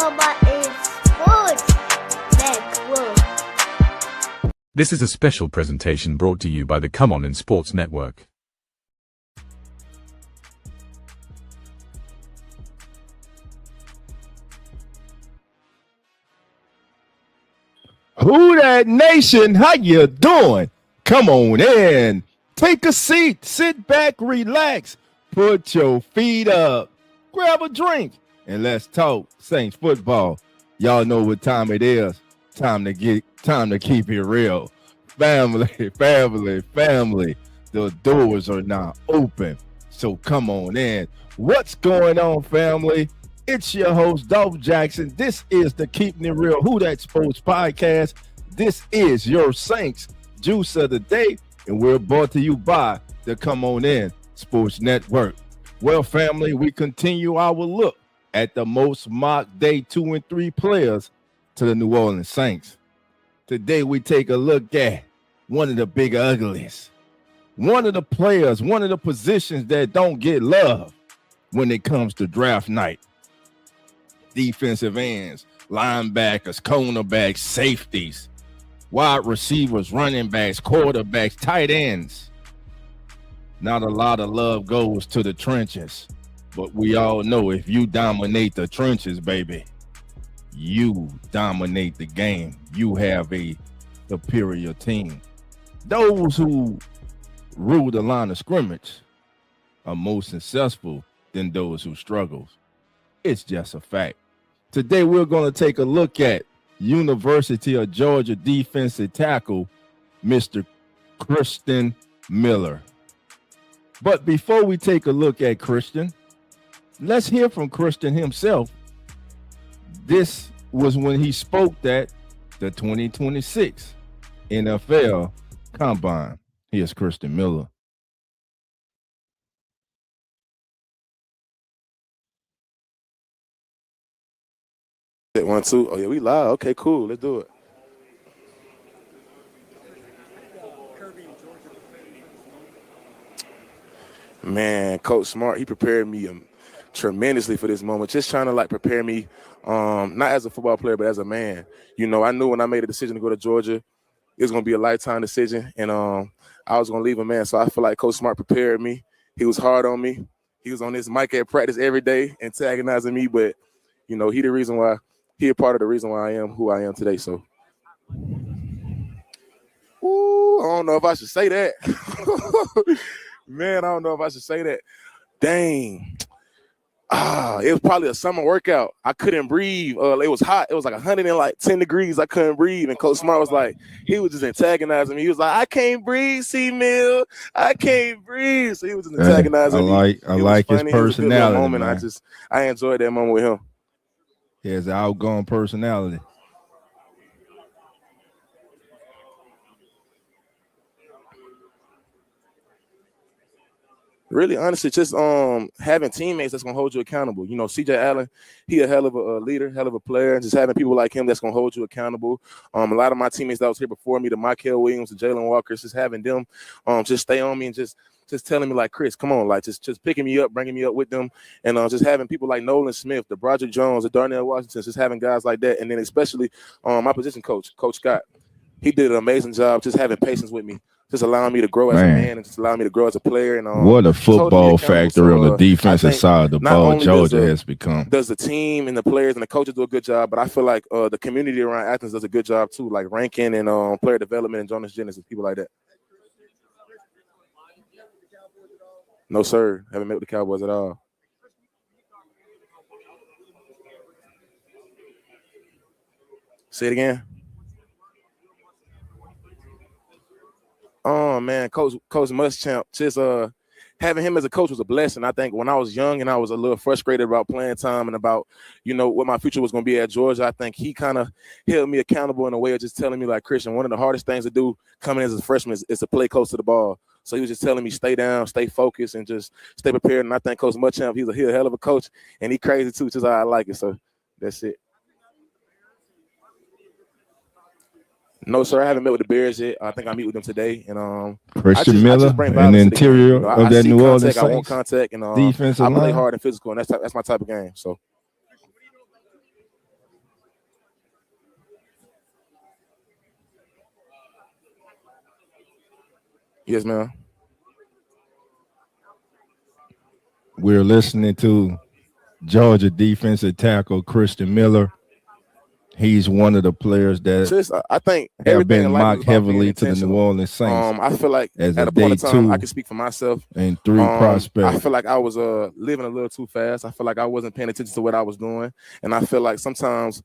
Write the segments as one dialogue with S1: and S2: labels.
S1: talking about is sports network.
S2: This is a special presentation brought to you by the Come On in Sports Network.
S3: Who that nation? How you doing? Come on in. Take a seat. Sit back, relax. Put your feet up. Grab a drink and let's talk Saints football. Y'all know what time it is. Time to keep it real. Family. The doors are now open. So come on in. What's going on, family? It's your host, Dolph Jackson. This is the Keeping It Real Who That Sports podcast. This is your Saints Juice of the Day, and we're brought to you by the Come On In Sports Network. Well, family, we continue our look at the most mocked day 2 and 3 players to the New Orleans Saints. Today, we take a look at one of the big uglies, one of the players, one of the positions that don't get love when it comes to draft night. Defensive ends, linebackers, cornerbacks, safeties, wide receivers, running backs, quarterbacks, tight ends. Not a lot of love goes to the trenches, but we all know if you dominate the trenches, baby, you dominate the game. You have a superior team. Those who rule the line of scrimmage are more successful than those who struggle. It's just a fact. Today, we're going to take a look at University of Georgia defensive tackle, Mr. Christen Miller. But before we take a look at Christen, let's hear from Christen himself. This was when he spoke at the 2026 NFL Combine. Here's Christen Miller.
S4: One, two. Oh, yeah, we live. Okay, cool. Let's do it. Man, Coach Smart, he prepared me tremendously for this moment. Just trying to, prepare me, not as a football player, but as a man. You know, I knew when I made a decision to go to Georgia, it was going to be a lifetime decision, and I was going to leave a man. So I feel like Coach Smart prepared me. He was hard on me. He was on this mic at practice every day, antagonizing me, but, you know, he a part of the reason why I am who I am today. So, ooh, I don't know if I should say that. Man, I don't know if I should say that. Dang. It was probably a summer workout. I couldn't breathe. It was hot. It was like 110 degrees. I couldn't breathe. And Coach Smart was like, he was just antagonizing me. He was like, I can't breathe, C-Mill. I can't breathe. So he was just antagonizing me.
S3: I like his personality.
S4: Moment. I enjoyed that moment with him.
S3: He has an outgoing personality.
S4: Really, honestly, just having teammates that's gonna hold you accountable. You know, CJ Allen, he a hell of a leader, hell of a player, and just having people like him that's gonna hold you accountable. A lot of my teammates that was here before me, the Michael Williams, the Jalen Walkers, just having them just stay on me and just telling me like, Chris, come on, like just picking me up, bringing me up with them, and just having people like Nolan Smith, the Broderick Jones, the Darnell Washington, just having guys like that, and then especially my position coach, Coach Scott, he did an amazing job just having patience with me, just allowing me to grow as a man and just allowing me to grow as a player. And
S3: what a football factory on the defensive side of the ball Georgia has become.
S4: Does the team and the players and the coaches do a good job, but I feel like the community around Athens does a good job too, like Rankin and player development and Jonas Jennings and people like that. No, sir. Haven't met with the Cowboys at all. Say it again. Oh, man, Coach Muschamp, just having him as a coach was a blessing. I think when I was young and I was a little frustrated about playing time and about, you know, what my future was going to be at Georgia, I think he kind of held me accountable in a way of just telling me, like, Christian, one of the hardest things to do coming as a freshman is to play close to the ball. So he was just telling me, stay down, stay focused, and just stay prepared. And I think Coach Muschamp, he's a hell of a coach, and he crazy too, just how I like it. So that's it. No, sir, I haven't met with the Bears yet. I think I meet with them today. And
S3: Christen Miller in the interior of that New Orleans Saints.
S4: I want contact, and
S3: defensive
S4: I play
S3: line.
S4: hard and physical, and that's my type of game. So Yes, ma'am.
S3: We're listening to Georgia defensive tackle Christen Miller. He's one of the players that
S4: I think
S3: have
S4: everything
S3: been
S4: in life is
S3: mocked
S4: about being
S3: heavily to the New
S4: intentional.
S3: Orleans Saints.
S4: I feel like
S3: as
S4: at
S3: a
S4: a point
S3: day
S4: in time, I
S3: 2
S4: can speak for myself.
S3: and 3 prospect.
S4: I feel like I was living a little too fast. I feel like I wasn't paying attention to what I was doing, and I feel like sometimes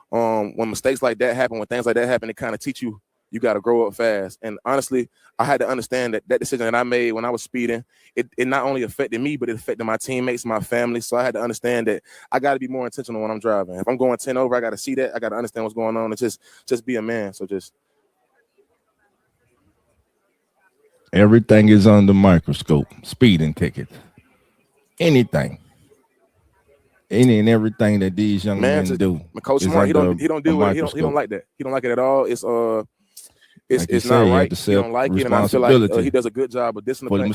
S4: when mistakes like that happen, when things like that happen, it kind of teach you got to grow up fast. And honestly, I had to understand that decision that I made when I was speeding, it not only affected me, but it affected my teammates, my family. So I had to understand that I got to be more intentional when I'm driving. If I'm going 10 over, I got to see that. I got to understand what's going on and just be a man. So just.
S3: Everything is under microscope. Speeding tickets. Anything. Any and everything that these young men do.
S4: Coach Smart, he don't deal with it. He don't like that. He don't like it at all. It's not right. He don't like it, and I feel like he does a good job of disciplining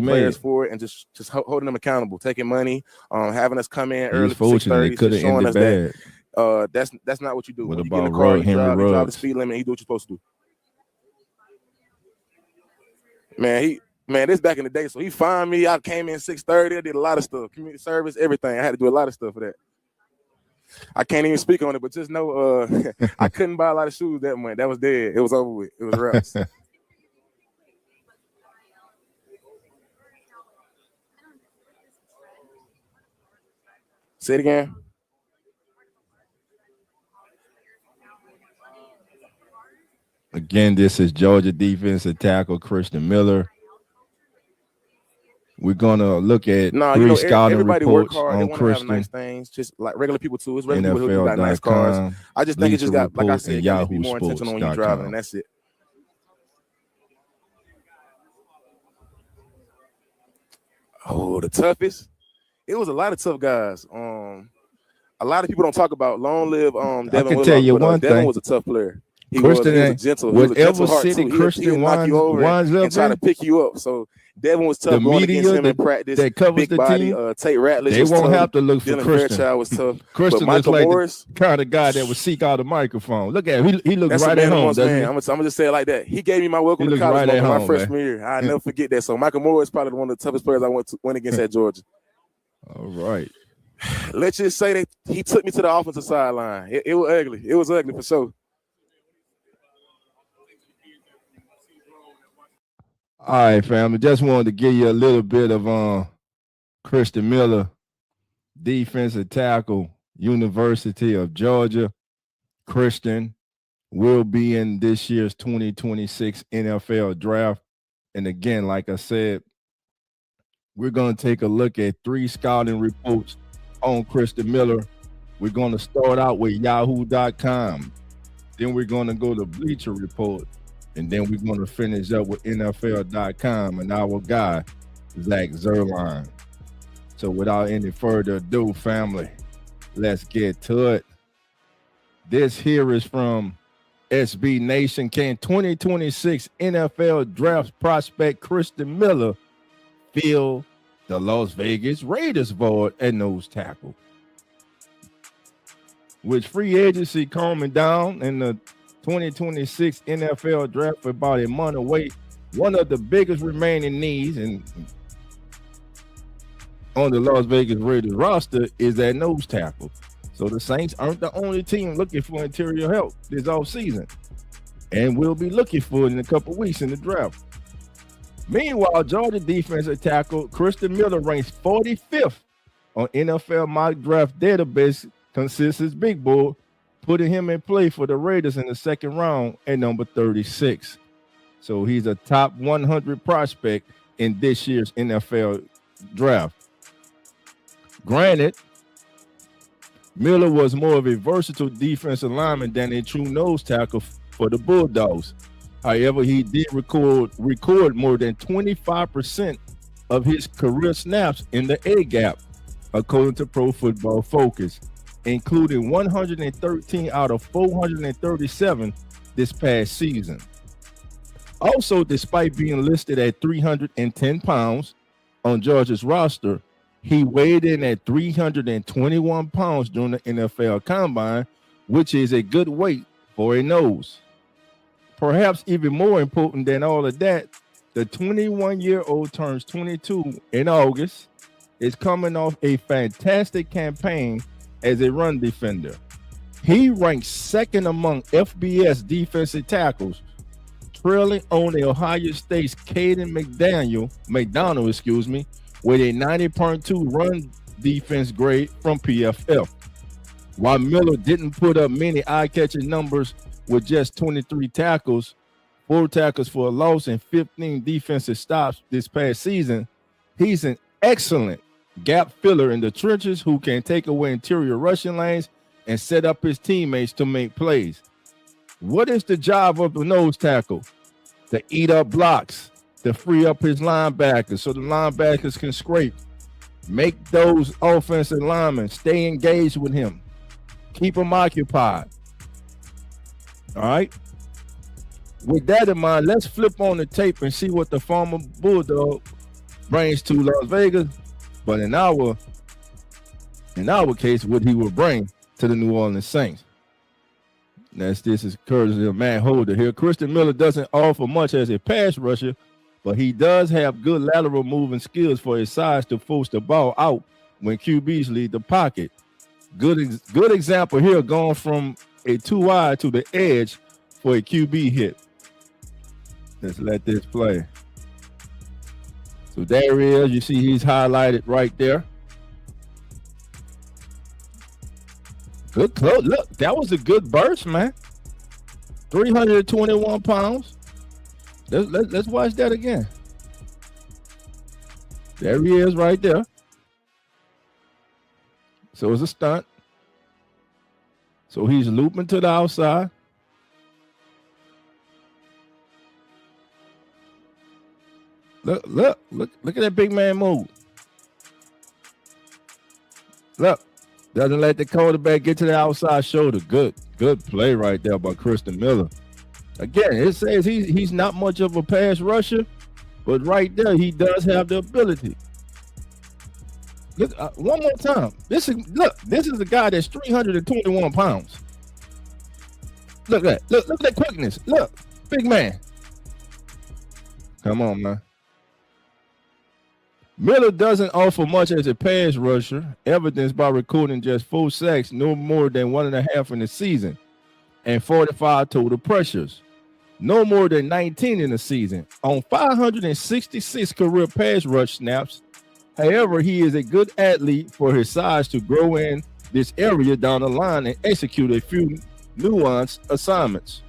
S4: players for it, and just holding them accountable, taking money, having us come in early for 6:30, showing us that that's not what you do. When you get in the car, you drive the speed limit, and you do what you're supposed to do. Man, this back in the day, so he fined me. I came in 6:30. I did a lot of stuff, community service, everything. I had to do a lot of stuff for that. I can't even speak on it, but just know I couldn't buy a lot of shoes that month. That was dead. It was over with. It was wraps. Say it again.
S3: Again, this is Georgia defensive tackle Christen Miller. We're gonna look at three scouting reports on Christen.
S4: Nice things, just like regular people too. It's regular people who got nice cars. I just think it just got, like I said, you gotta be more intentional when you're driving, and that's it. Oh, the toughest. It was a lot of tough guys. A lot of people don't talk about. Long live Devin.
S3: I can tell you one thing.
S4: Devin was a tough player. He was a gentle. He was a gentle heart too. He'll knock you over and try to pick you up. So Devin was tough.
S3: The
S4: going
S3: media
S4: against him in practice.
S3: that covers
S4: big
S3: the
S4: body,
S3: team,
S4: Tate Ratliff.
S3: They won't have to look for
S4: Dylan
S3: Christen.
S4: Fairchild was tough.
S3: Christen
S4: Michael
S3: looks like
S4: Morris,
S3: the kind of guy that would seek out a microphone. Look at him. He looks right at home.
S4: I'm gonna just say it like that. He gave me my welcome to college my freshman year. I'll never forget that. So Michael Morris is probably one of the toughest players I went against at Georgia.
S3: All right.
S4: Let's just say that he took me to the offensive sideline. It was ugly. It was ugly for sure.
S3: All right, family. Just wanted to give you a little bit of Christen Miller, defensive tackle, University of Georgia. Christen will be in this year's 2026 NFL draft. And again, like I said, we're going to take a look at 3 scouting reports on Christen Miller. We're going to start out with yahoo.com. Then we're going to go to Bleacher Report. And then we're going to finish up with NFL.com and our guy, Zach Zerline. So without any further ado, family, let's get to it. This here is from SB Nation. Can 2026 NFL draft prospect Christen Miller fill the Las Vegas Raiders void at nose tackle? With free agency calming down and the 2026 NFL draft for about a month away, one of the biggest remaining needs on the Las Vegas Raiders roster is that nose tackle. So the Saints aren't the only team looking for interior help this offseason, and we'll be looking for it in a couple weeks in the draft. Meanwhile, Georgia defensive tackle Christen Miller ranks 45th on NFL mock draft database consensus big board, putting him in play for the Raiders in the second round at number 36. So he's a top 100 prospect in this year's NFL draft. Granted, Miller was more of a versatile defensive lineman than a true nose tackle for the Bulldogs. However, he did record more than 25% of his career snaps in the A-gap, according to Pro Football Focus, including 113 out of 437 this past season. Also, despite being listed at 310 pounds on Georgia's roster, he weighed in at 321 pounds during the NFL Combine, which is a good weight for a nose. Perhaps even more important than all of that, The 21-year-old turns 22 in August, is coming off a fantastic campaign as a run defender. He ranks second among FBS defensive tackles, trailing only Ohio State's Caden McDonald, with a 90.2 run defense grade from PFF. While Miller didn't put up many eye-catching numbers with just 23 tackles, 4 tackles for a loss, and 15 defensive stops this past season, he's an excellent gap filler in the trenches who can take away interior rushing lanes and set up his teammates to make plays. What is the job of the nose tackle? To eat up blocks, to free up his linebackers so the linebackers can scrape. Make those offensive linemen stay engaged with him. Keep them occupied. All right? With that in mind, let's flip on the tape and see what the former Bulldog brings to Las Vegas. But in our case, what he will bring to the New Orleans Saints. This is courtesy of Matt Holder here. Christen Miller doesn't offer much as a pass rusher, but he does have good lateral moving skills for his size to force the ball out when QBs leave the pocket. Good example here, going from a 2-wide to the edge for a QB hit. Let's let this play. So there he is. You see he's highlighted right there. Good close. Look, that was a good burst, man. 321 pounds. Let's watch that again. There he is right there. So it's a stunt. So he's looping to the outside. Look at that big man move. Look. Doesn't let the quarterback get to the outside shoulder. Good play right there by Christen Miller. Again, it says he's not much of a pass rusher, but right there he does have the ability. Look, one more time. This is a guy that's 321 pounds. Look at that. Look at that quickness. Look, big man. Come on, man. Miller doesn't offer much as a pass rusher, evidenced by recording just 4 sacks, no more than 1.5 in the season, and 45 total pressures, no more than 19 in the season, on 566 career pass rush snaps. However, he is a good athlete for his size to grow in this area down the line and execute a few nuanced assignments.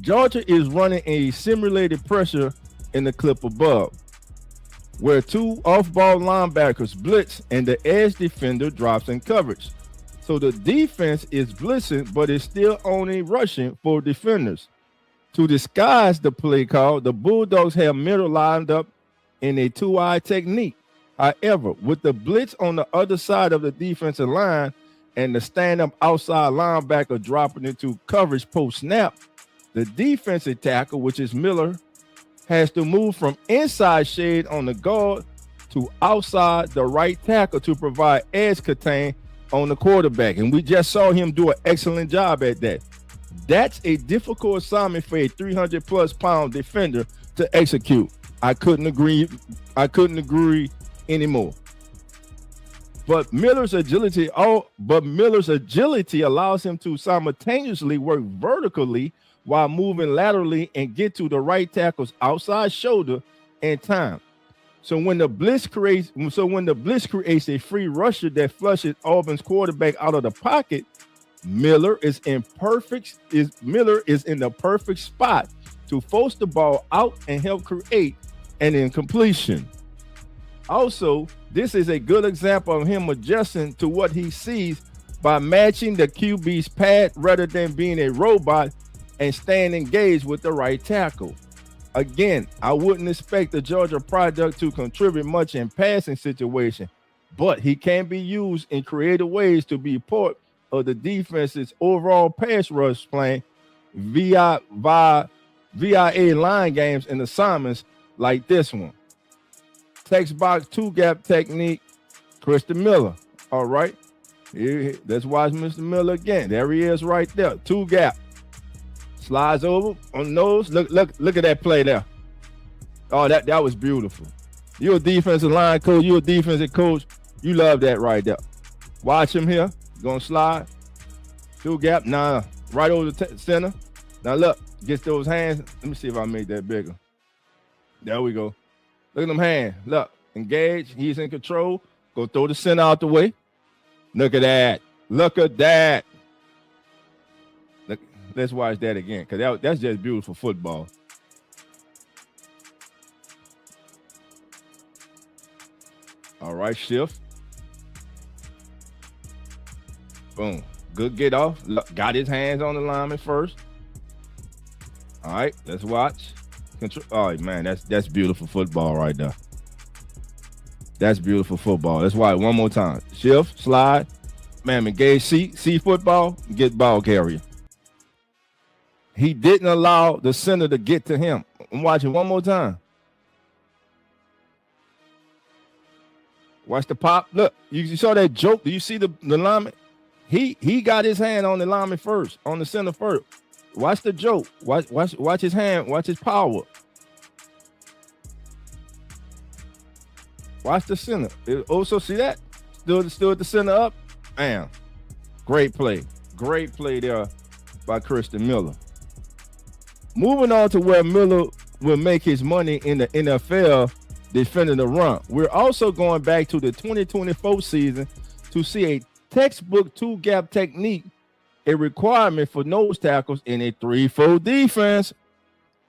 S3: Georgia is running a simulated pressure in the clip above, where 2 off-ball linebackers blitz and the edge defender drops in coverage. So the defense is blitzing, but it's still only rushing for defenders. To disguise the play call, the Bulldogs have Miller lined up in a 2-eye technique. However, with the blitz on the other side of the defensive line and the stand-up outside linebacker dropping into coverage post-snap, the defensive tackle, which is Miller, has to move from inside shade on the guard to outside the right tackle to provide edge contain on the quarterback. And we just saw him do an excellent job at that. That's a difficult assignment for a 300+ pound defender to execute. I couldn't agree anymore. But Miller's agility allows him to simultaneously work vertically while moving laterally and get to the right tackle's outside shoulder in time. So when the blitz creates a free rusher that flushes Auburn's quarterback out of the pocket, Miller is in the perfect spot to force the ball out and help create an incompletion. Also, this is a good example of him adjusting to what he sees by matching the QB's pad rather than being a robot and staying engaged with the right tackle. Again, I wouldn't expect the Georgia product to contribute much in passing situation, but he can be used in creative ways to be part of the defense's overall pass rush plan via line games and assignments like this one. Text box 2-gap technique, Christen Miller. All right, let's watch Mr. Miller again. There he is right there, 2-gap. Slides over on nose. Look at that play there. Oh, that was beautiful. You're a defensive line coach. You're a defensive coach. You love that right there. Watch him here. Gonna slide. Through gap. Nah, right over the center. Now look, gets those hands. Let me see if I made that bigger. There we go. Look at them hands. Look, engage. He's in control. Go throw the center out the way. Look at that. Look at that. Look, let's watch that again, because that's just beautiful football. All right, shift. Boom. Good get off. Look, got his hands on the lineman first. All right, let's watch. Control. Oh man, that's beautiful football right there. That's beautiful football. Let's watch it one more time. Shift, slide. Man, engage, see football, get ball carrier. He didn't allow the center to get to him. I'm watching one more time. Watch the pop. Look, you saw that joke. Do you see the lineman? He got his hand on the lineman first, on the center first. Watch the joke. Watch his hand. Watch his power. Watch the center. Also, see that? Still at the center up. Bam. Great play. Great play there by Christen Miller. Moving on to where Miller will make his money in the NFL defending the run. We're also going back to the 2024 season to see a textbook two-gap technique, a requirement for nose tackles in a 3-4 defense.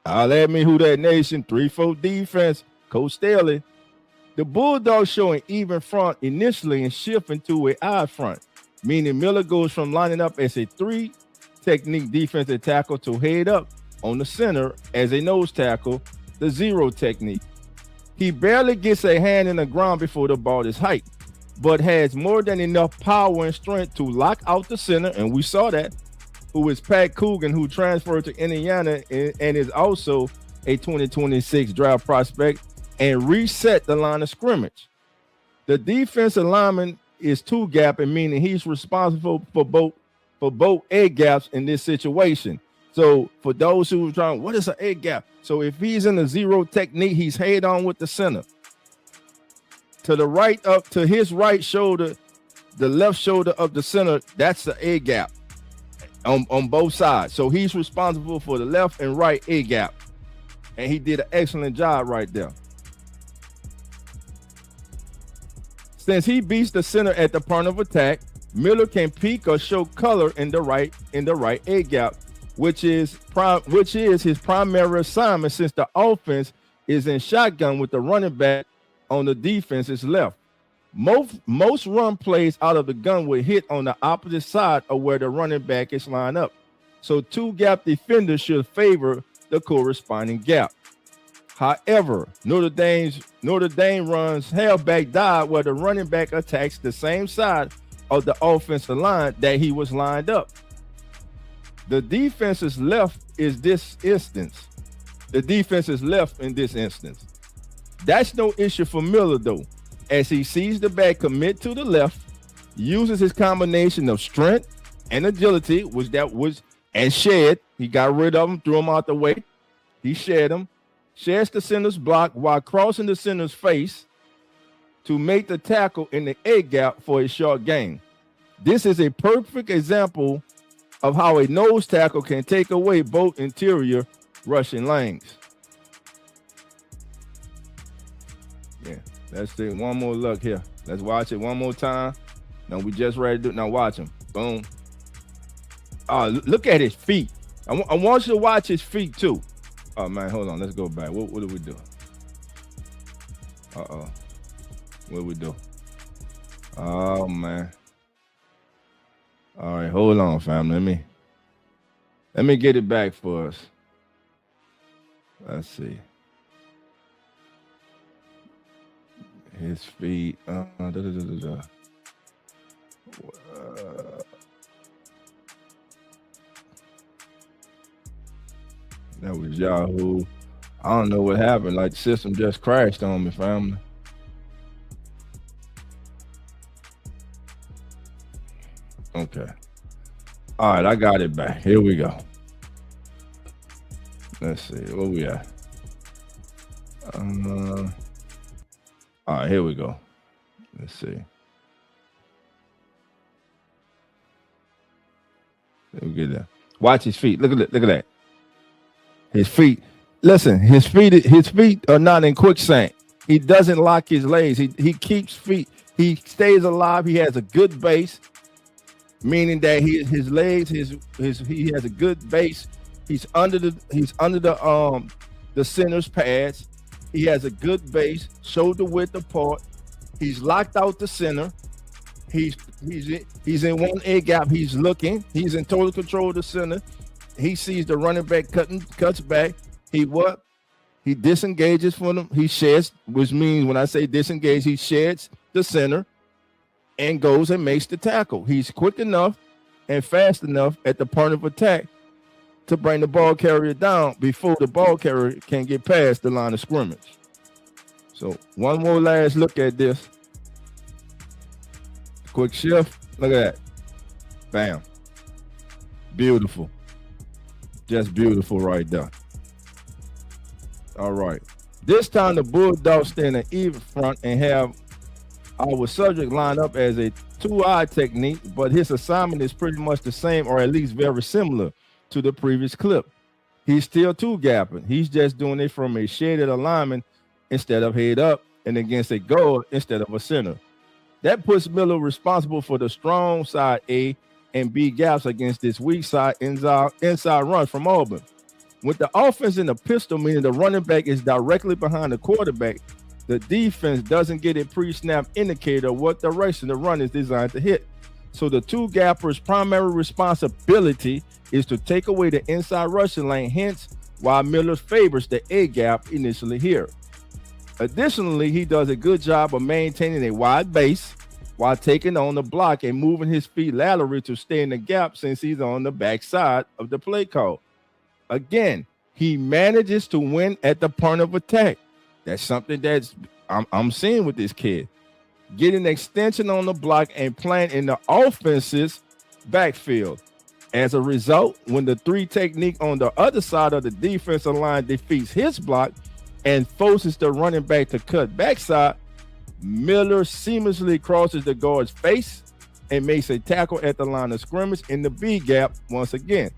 S3: I'll let me who that nation, 3-4 defense, Coach Staley. The Bulldogs show an even front initially and shifting to an odd front, meaning Miller goes from lining up as a 3 technique defensive tackle to head up on the center as a nose tackle, the 0 technique. He barely gets a hand in the ground before the ball is hiked, but has more than enough power and strength to lock out the center, and we saw that, who is Pat Coogan, who transferred to Indiana and is also a 2026 draft prospect, and reset the line of scrimmage. The defensive lineman is two-gapping, meaning he's responsible for both egg gaps in this situation. So for those who are trying, what is an egg gap? So if he's in the 0 technique, he's head on with the center. To the right, up to his right shoulder, the left shoulder of the center, that's the A gap on both sides. So he's responsible for the left and right A gap. And he did an excellent job right there. Since he beats the center at the point of attack, Miller can peek or show color in the right A gap, which is his primary assignment since the offense is in shotgun with the running back on the defense's left. Most run plays out of the gun will hit on the opposite side of where the running back is lined up. So two-gap defenders should favor the corresponding gap. However, Notre Dame runs halfback dive where the running back attacks the same side of the offensive line that he was lined up. The defense's left is this instance. The defense is left in this instance. That's no issue for Miller, though, as he sees the back commit to the left, uses his combination of strength and agility, and shed. He got rid of him, threw him out the way. He shed him, sheds the center's block while crossing the center's face to make the tackle in the A gap for a short gain. This is a perfect example of how a nose tackle can take away both interior rushing lanes. Yeah, let's take one more look here. Let's watch it one more time. Now we just ready to do it. Now watch him. Boom. Oh, look at his feet. I want you to watch his feet too. Oh man, hold on. Let's go back. What do we do? Uh-oh. What do we do? Oh man. All right, hold on, fam. Let me get it back for us. Let's see. His feet. That was Yahoo. I don't know what happened. Like the system just crashed on me, family. Okay. All right, I got it back. Here we go. Let's see. Where we at? All right, here we go. Let's see. Let me get that. Watch his feet. Look at that. Look at that. His feet. Listen, his feet are not in quicksand. He doesn't lock his legs. He keeps feet. He stays alive. He has a good base, meaning that his legs, he has a good base. He's under the center's pads. He has a good base, shoulder width apart. He's locked out the center. He's in one A gap. He's looking. He's in total control of the center. He sees the running back cuts back. He disengages from him. He sheds, which means when I say disengage, he sheds the center and goes and makes the tackle. He's quick enough and fast enough at the point of attack to bring the ball carrier down before the ball carrier can get past the line of scrimmage. So one more last look at this. Quick shift. Look at that. Bam. Beautiful. Just beautiful right there. All right. This time the Bulldogs stand an even front and have our subject lined up as a two-eye technique, but his assignment is pretty much the same, or at least very similar to the previous clip. He's still two-gapping. He's just doing it from a shaded alignment instead of head up and against a guard instead of a center. That puts Miller responsible for the strong side A and B gaps against this weak side inside run from Auburn. With the offense in the pistol, meaning the running back is directly behind the quarterback, the defense doesn't get a pre-snap indicator of what direction the run is designed to hit. So the two-gapper's primary responsibility is to take away the inside rushing lane, hence why Miller favors the A gap initially here. Additionally, he does a good job of maintaining a wide base while taking on the block and moving his feet laterally to stay in the gap since he's on the backside of the play call. Again, he manages to win at the point of attack. That's something that's I'm seeing with this kid. Getting extension on the block and playing in the offense's backfield. As a result, when the three technique on the other side of the defensive line defeats his block and forces the running back to cut backside, Miller seamlessly crosses the guard's face and makes a tackle at the line of scrimmage in the B gap once again,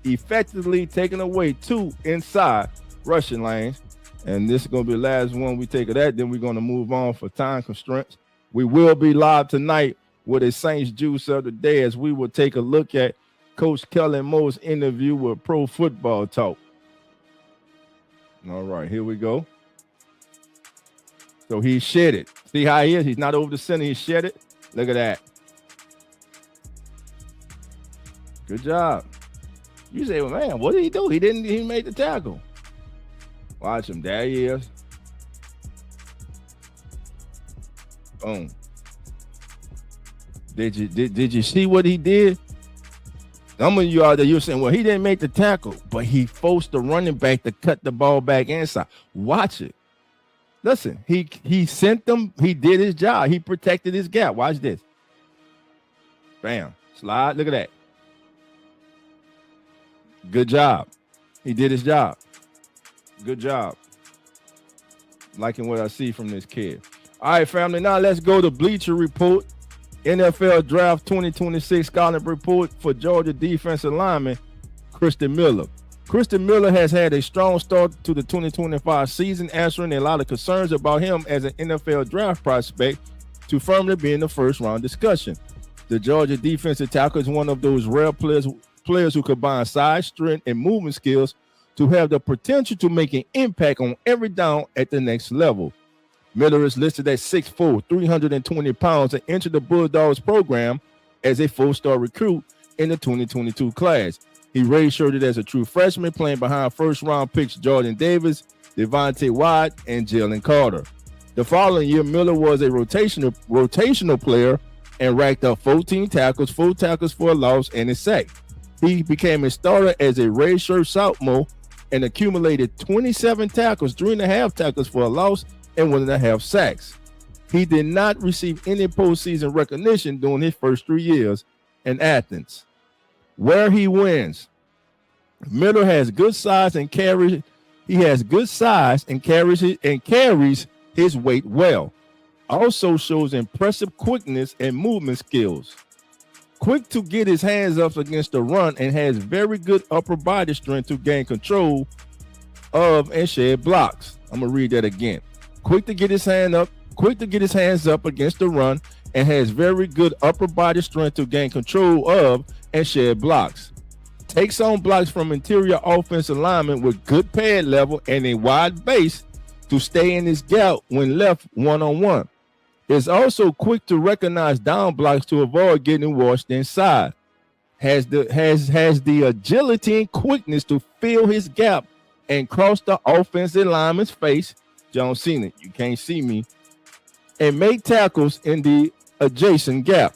S3: effectively taking away two inside rushing lanes. And this is going to be the last one we take of that. Then we're going to move on for time constraints. We will be live tonight with a Saints Juice of the day as we will take a look at Coach Kellen Moore's interview with Pro Football Talk. All right, here we go. So he shed it. See how he is? He's not over the center. He shed it. Look at that. Good job. You say, well, man, what did he do? He made the tackle. Watch him. There he is. Boom. Did you see what he did? Some of you out there, you're saying, well, he didn't make the tackle, but he forced the running back to cut the ball back inside. Watch it. Listen, he sent them. He did his job. He protected his gap. Watch this. Bam. Slide. Look at that. Good job. He did his job. Good job. Liking what I see from this kid. All right, family. Now let's go to Bleacher Report. NFL Draft 2026 scouting report for Georgia defensive lineman Christen Miller. Christen Miller has had a strong start to the 2025 season, answering a lot of concerns about him as an NFL draft prospect to firmly be in the first round discussion. The Georgia defensive tackle is one of those rare players who combine size, strength, and movement skills to have the potential to make an impact on every down at the next level. Miller is listed at 6'4", 320 pounds, and entered the Bulldogs program as a four-star recruit in the 2022 class. He redshirted as a true freshman, playing behind first-round picks Jordan Davis, Devontae White, and Jalen Carter. The following year, Miller was a rotational player and racked up 14 tackles, 4 tackles for a loss, and a sack. He became a starter as a redshirt sophomore and accumulated 27 tackles, 3.5 tackles for a loss, and 1.5 sacks. He did not receive any postseason recognition during his first 3 years in Athens. Where he wins, Miller has good size and carries He has good size and carries his weight well. Also shows impressive quickness and movement skills. Quick to get his hands up against the run and has very good upper body strength to gain control of and shed blocks. I'm gonna read that again. Quick to get his hands up against the run and has very good upper body strength to gain control of and shed blocks. Takes on blocks from interior offensive linemen with good pad level and a wide base to stay in his gap when left one-on-one. Is also quick to recognize down blocks to avoid getting washed inside. Has the agility and quickness to fill his gap and cross the offensive lineman's face. John Cena, you can't see me. And make tackles in the adjacent gap.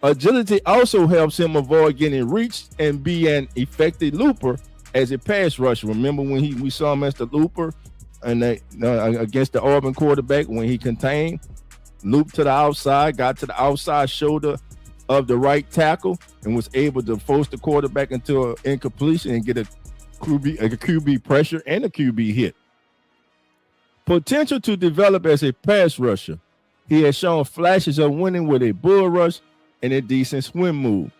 S3: Agility also helps him avoid getting reached and be an effective looper as a pass rusher. Remember when we saw him as the looper and against the Auburn quarterback when he contained, looped to the outside, got to the outside shoulder of the right tackle and was able to force the quarterback into an incompletion and get a QB pressure and a QB hit. Potential to develop as a pass rusher. He has shown flashes of winning with a bull rush and a decent swim move.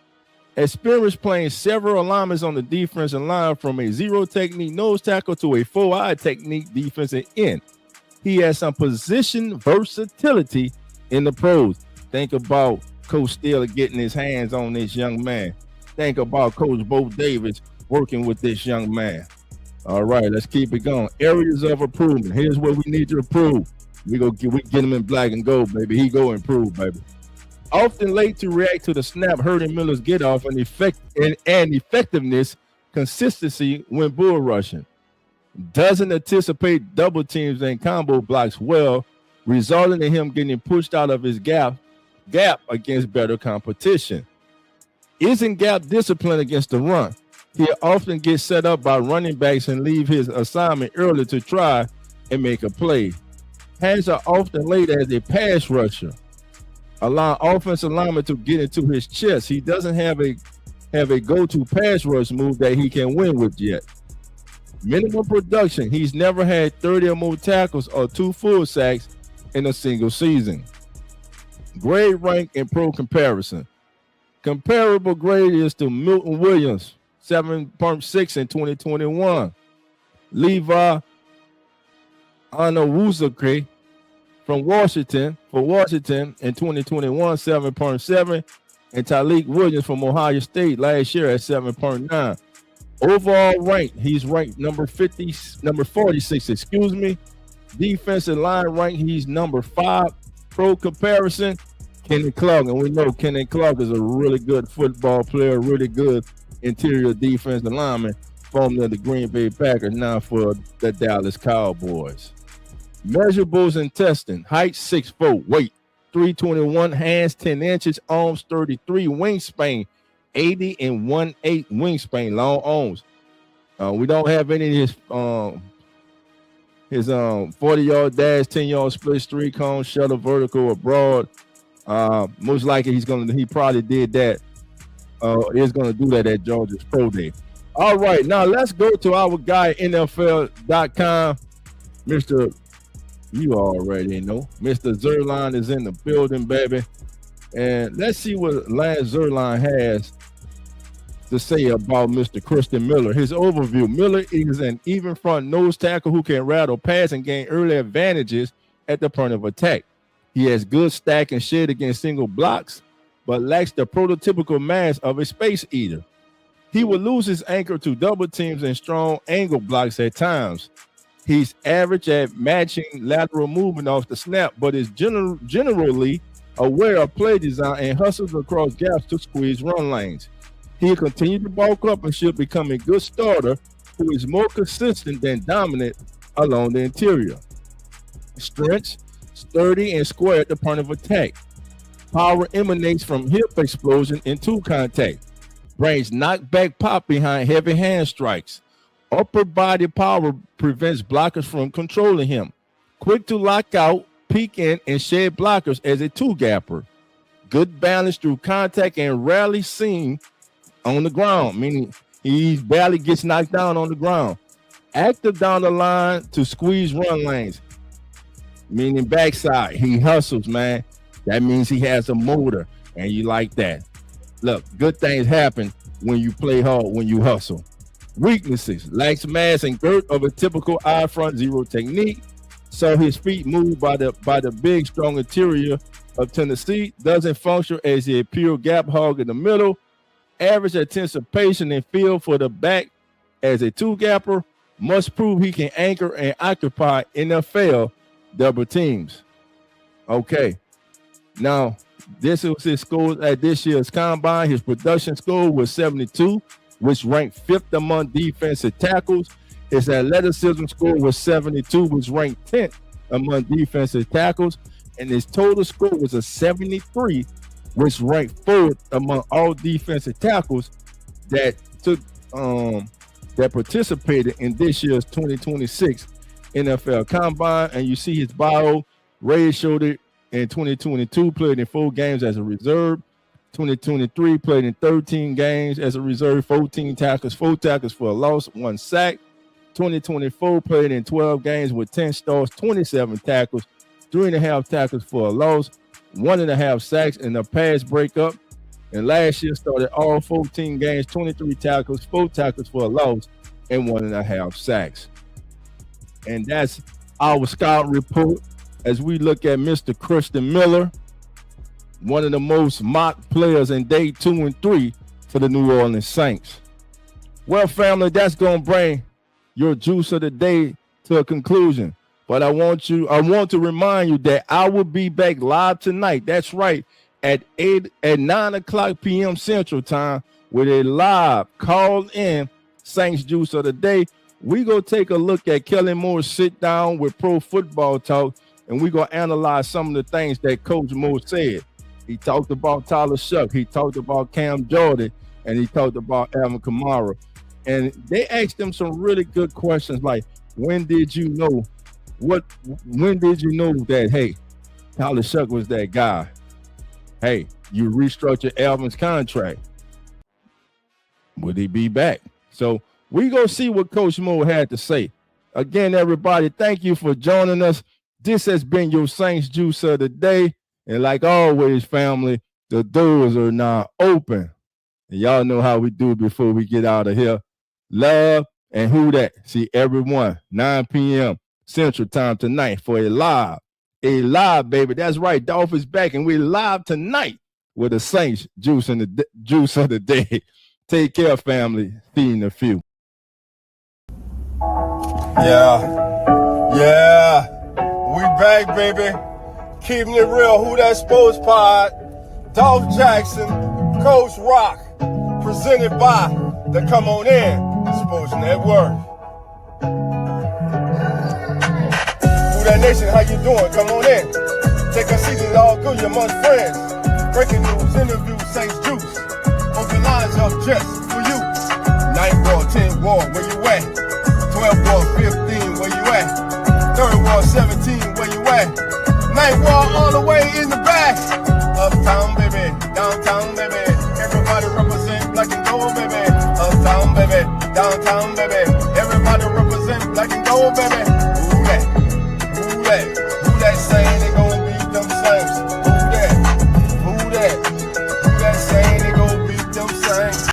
S3: Experience playing several alignments on the defensive line from a zero technique nose tackle to a 4-eye technique defensive end. He has some position versatility in the pros. Think about Coach Steele getting his hands on this young man. Think about Coach Bo Davis working with this young man. All right, let's keep it going. Areas of improvement. Here's what we need to improve. We get him in black and gold, baby. He go improve, baby. Often late to react to the snap, hurting Miller's get off and effectiveness, consistency when bull rushing. Doesn't anticipate double teams and combo blocks well, resulting in him getting pushed out of his gap against better competition. Isn't gap discipline against the run. He often gets set up by running backs and leave his assignment early to try and make a play. Hands are often late as a pass rusher, allow offensive lineman to get into his chest. He doesn't have a go-to pass rush move that he can win with yet. Minimum production. He's never had 30 or more tackles or 2 full sacks in a single season. Grade rank and pro comparison. Comparable grade is to Milton Williams, 7.6 in 2021. Levi Onwuzurike from Washington in 2021, 7.7, and Tyleik Williams from Ohio State last year at 7.9. Overall rank, he's ranked number 46, Defensive line rank, he's number 5. Pro comparison, Kenny Clark, and we know Kenny Clark is a really good football player, really good interior defensive lineman, formerly of the Green Bay Packers, now for the Dallas Cowboys. Measurables and testing. Height 6'4", weight 321, hands 10 inches, arms 33, wingspan 80 and 1/8 wingspan, long arms. We don't have any of his 40-yard dash, 10-yard split, street cone, shuttle, vertical, or broad. Most likely he probably did that. Is gonna do that at Georgia's Pro Day. All right, now let's go to our guy NFL.com, Mr. You already know. Mr. Zerline is in the building, baby. And let's see what Lance Zerline has to say about Mr. Christen Miller. His overview. Miller is an even front nose tackle who can rattle pass and gain early advantages at the point of attack. He has good stack and shed against single blocks, but lacks the prototypical mass of a space eater. He will lose his anchor to double teams and strong angle blocks at times. He's average at matching lateral movement off the snap, but is generally aware of play design and hustles across gaps to squeeze run lanes. He'll continue to bulk up and should become a good starter who is more consistent than dominant along the interior. Strength, sturdy and square at the point of attack. Power emanates from hip explosion into contact. Brings knockback pop behind heavy hand strikes. Upper body power prevents blockers from controlling him. Quick to lock out, peek in, and shed blockers as a two-gapper. Good balance through contact and rarely seen on the ground, meaning he barely gets knocked down on the ground. Active down the line to squeeze run lanes, meaning backside. He hustles, man. That means he has a motor, and you like that. Look, good things happen when you play hard, when you hustle. Weaknesses: lacks mass and girth of a typical I front zero technique. So his feet move by the big, strong interior of Tennessee. Doesn't function as a pure gap hog in the middle. Average anticipation and feel for the back as a two-gapper. Must prove he can anchor and occupy NFL double teams. Okay. Now, this was his score at this year's combine. His production score was 72, which ranked 5th among defensive tackles. His athleticism score was 72, which ranked 10th among defensive tackles. And his total score was a 73, which ranked 4th among all defensive tackles that participated in this year's 2026 NFL Combine. And you see his bio. Ray showed it in 2022, played in 4 games as a reserve. 2023 played in 13 games as a reserve, 14 tackles, 4 tackles for a loss, 1 sack. 2024 played in 12 games with 10 starts, 27 tackles, 3.5 tackles for a loss, 1.5 sacks, and a pass breakup. And last year started all 14 games, 23 tackles, 4 tackles for a loss, and 1.5 sacks. And that's our scout report as we look at Mr. Christen Miller, one of the most mocked players in day 2 and 3 for the New Orleans Saints. Well, family, that's going to bring your juice of the day to a conclusion. But I want to remind you that I will be back live tonight. That's right, at 9 o'clock p.m. Central Time with a live call-in Saints Juice of the Day. We gonna take a look at Kellen Moore's sit down with Pro Football Talk, and we gonna analyze some of the things that Coach Moore said. He talked about Tyler Shuck, he talked about Cam Jordan, and he talked about Alvin Kamara. And they asked him some really good questions like, when did you know that, hey, Tyler Shuck was that guy? Hey, you restructured Alvin's contract. Would he be back? So we go see what Coach Moore had to say. Again, everybody, thank you for joining us. This has been your Saints Juice of the Day. And like always, family, the doors are now open. And y'all know how we do before we get out of here. Love and who that? See everyone, 9 p.m. Central Time tonight for a live, baby. That's right. Dolph is back, and we're live tonight with the Saints Juice of the Day. Take care, family. Feeding a few.
S5: Yeah, we back, baby. Keeping it real. Who That Sports Pod? Dolph Jackson, Coach Rock, presented by the Come On In Sports Network. Who That Nation, how you doing? Come on in. Take a seat, it's all good, you're amongst friends. Breaking news, interviews, Saints Juice. Open lines up just for you. 9 ball, 10 ball, where you at? 12 ball, 15, where you at? 3rd ball, 17, where you at? 9th ball, all the way in the back. Uptown, baby.